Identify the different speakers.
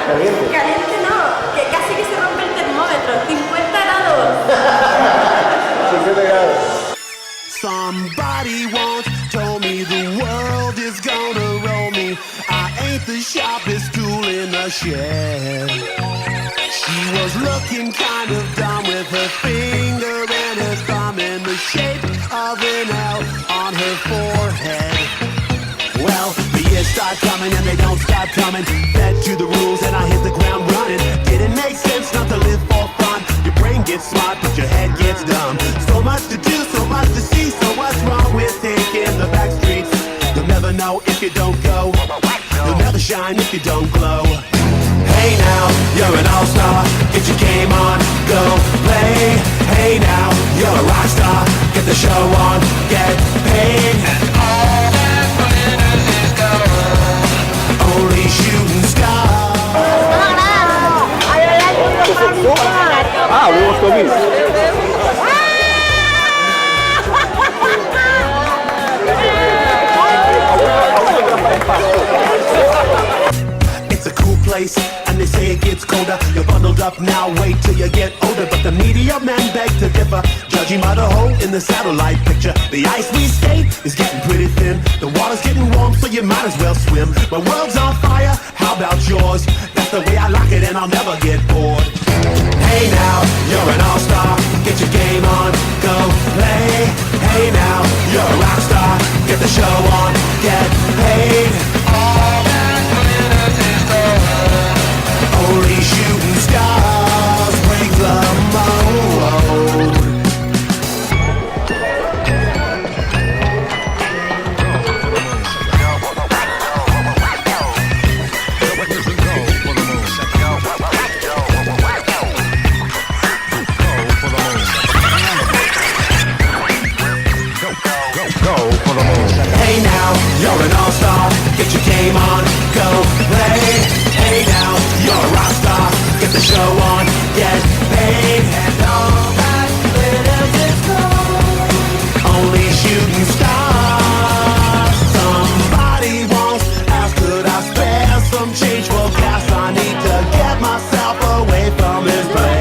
Speaker 1: Caliente.
Speaker 2: Caliente no, que casi que se rompe el termómetro, 50 grados.
Speaker 1: 50 grados.
Speaker 3: Somebody once told me the world is gonna roll me. I ain't the sharpest tool in the shed. She was looking kind of dumb with her finger and her thumb in the shape of an L on her forehead. Well, the years start coming and they don't stop coming. Fed to the rules and I hit the ground running. Didn't make sense not to live for fun. Your brain gets smart but your head gets dumb. So much to do, so much to see. So what's wrong with taking the back streets? You'll never know if you don't go. You'll never shine if you don't glow. Hey now, you're an all-star. Get your game on, go play. Hey now, you're a rock star. Get the show on, get paid. And all that glitters is gold. Only shooting stars.
Speaker 1: Ah, we was talking.
Speaker 3: It's a cool place, and they say it gets colder. You're bundled up now, wait till you get older. But the media men beg to differ, judging by the hole in the satellite picture. The ice we skate is getting pretty thin. The water's getting warm, so you might as well swim. My world's on fire, how about yours? That's the way I like it, and I'll never get bored. Hey now, you're an all-star. Get your game on, go play. Hey now, you're a rock star. Get the show on, get paid. All that glitters is gold. Only shooting stars break the mold. Hey now, you're an all-star. Get your game on, go play. Hey now, you're a rock star. Get the show on, get paid. And all that glitters is gold. Only shooting stars. Somebody once asked, could I spare some change for gas? I need to get myself away from this place.